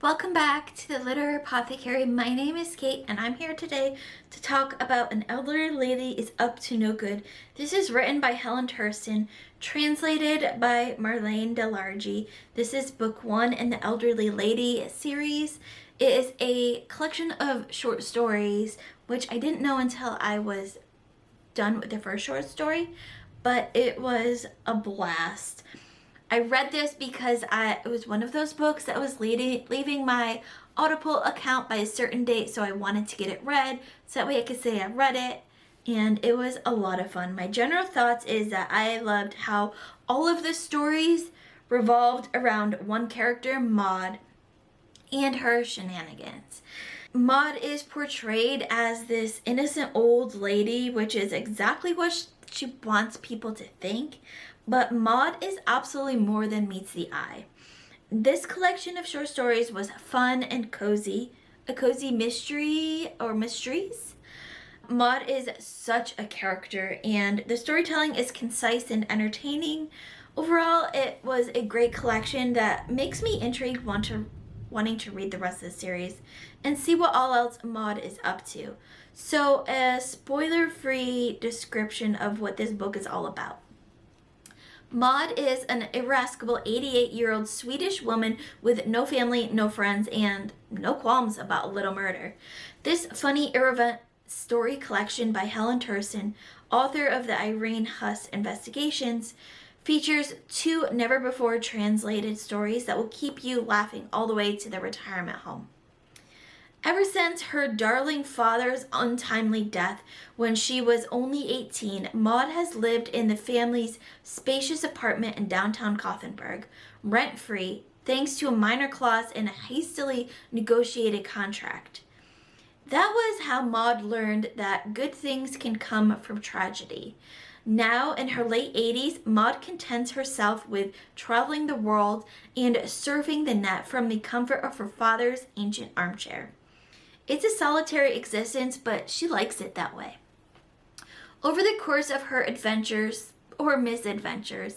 Welcome back to the Literary Apothecary. My name is Kate and I'm here today to talk about An Elderly Lady is Up to No Good. This is written by Helen Tursten, translated by Marlene Delargy. This is book 1 in the Elderly Lady series. It is a collection of short stories, which I didn't know until I was done with the first short story, but it was a blast. I read this because it was one of those books that was leaving my Audible account by a certain date, so I wanted to get it read so that way I could say I read it, and it was a lot of fun. My general thoughts is that I loved how all of the stories revolved around one character, Maud, and her shenanigans. Maud is portrayed as this innocent old lady, which is exactly what she wants people to think. But Maud is absolutely more than meets the eye. This collection of short stories was fun and cozy, a cozy mystery or mysteries. Maud is such a character and the storytelling is concise and entertaining. Overall, it was a great collection that makes me intrigued wanting to read the rest of the series and see what all else Maud is up to. So a spoiler-free description of what this book is all about. Maud is an irascible 88-year-old Swedish woman with no family, no friends, and no qualms about a little murder. This funny, irreverent story collection by Helen Tursten, author of the Irene Huss Investigations, features 2 never-before-translated stories that will keep you laughing all the way to the retirement home. Ever since her darling father's untimely death when she was only 18, Maud has lived in the family's spacious apartment in downtown Gothenburg, rent-free, thanks to a minor clause in a hastily negotiated contract. That was how Maud learned that good things can come from tragedy. Now, in her late 80s, Maud contents herself with traveling the world and surfing the net from the comfort of her father's ancient armchair. It's a solitary existence, but she likes it that way. Over the course of her adventures, or misadventures,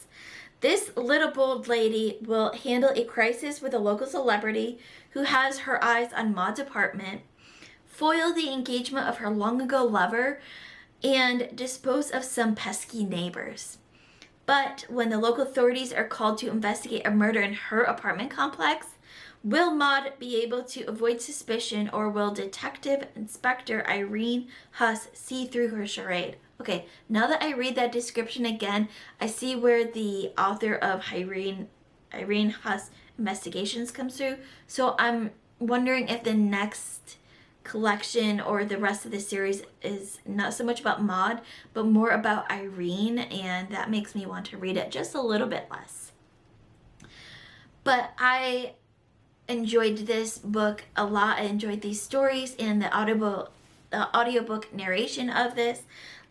this little bold lady will handle a crisis with a local celebrity who has her eyes on Maud's apartment, foil the engagement of her long-ago lover, and dispose of some pesky neighbors. But when the local authorities are called to investigate a murder in her apartment complex, will Maud be able to avoid suspicion, or will Detective Inspector Irene Huss see through her charade? Okay, now that I read that description again, I see where the author of Irene Huss Investigations comes through. So I'm wondering if the next collection or the rest of the series is not so much about Maud, but more about Irene, and that makes me want to read it just a little bit less. But I enjoyed this book a lot. I enjoyed these stories and the audiobook narration of this.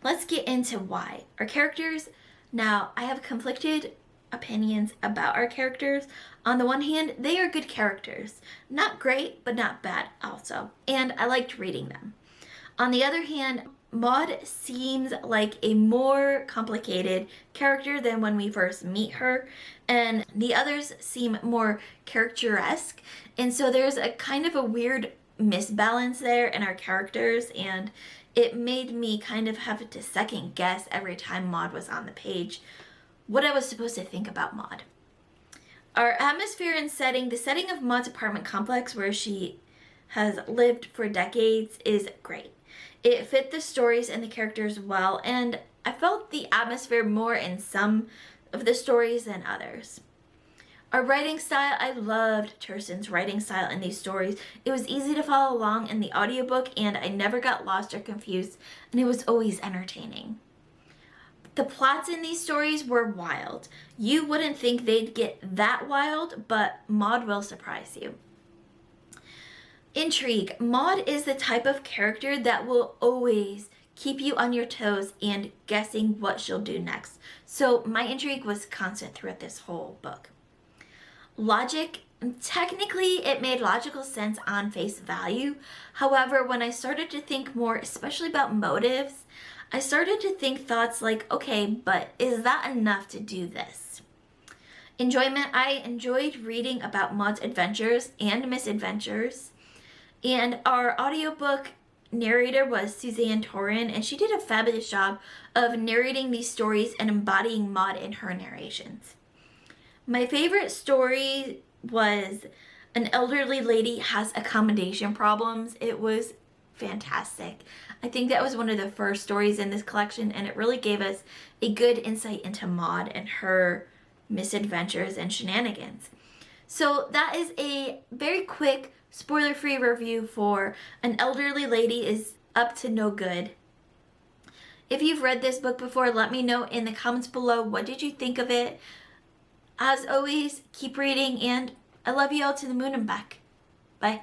Let's get into why. Our characters, now I have conflicted opinions about our characters. On the one hand, they are good characters. Not great, but not bad also. And I liked reading them. On the other hand, Maud seems like a more complicated character than when we first meet her, and the others seem more characteresque, and so there's a kind of a weird misbalance there in our characters, and it made me kind of have to second guess every time Maud was on the page what I was supposed to think about Maud. Our atmosphere and setting, the setting of Maud's apartment complex where she has lived for decades, is great. It fit the stories and the characters well, and I felt the atmosphere more in some of the stories than others. Our writing style, I loved Tursten's writing style in these stories. It was easy to follow along in the audiobook, and I never got lost or confused, and it was always entertaining. The plots in these stories were wild. You wouldn't think they'd get that wild, but Maud will surprise you. Intrigue. Maud is the type of character that will always keep you on your toes and guessing what she'll do next. So my intrigue was constant throughout this whole book. Logic. Technically, it made logical sense on face value. However, when I started to think more, especially about motives, I started to think thoughts like, okay, but is that enough to do this? enjoyment. I enjoyed reading about Maud's adventures and misadventures. And our audiobook narrator was Suzanne Torin, and she did a fabulous job of narrating these stories and embodying Maud in her narrations. My favorite story was An Elderly Lady Has Accommodation Problems. It was fantastic. I think that was one of the first stories in this collection, and it really gave us a good insight into Maud and her misadventures and shenanigans. So that is a very quick, spoiler-free review for An Elderly Lady Is Up to No Good. If you've read this book before, let me know in the comments below. What did you think of it? As always, keep reading, and I love you all to the moon and back. Bye.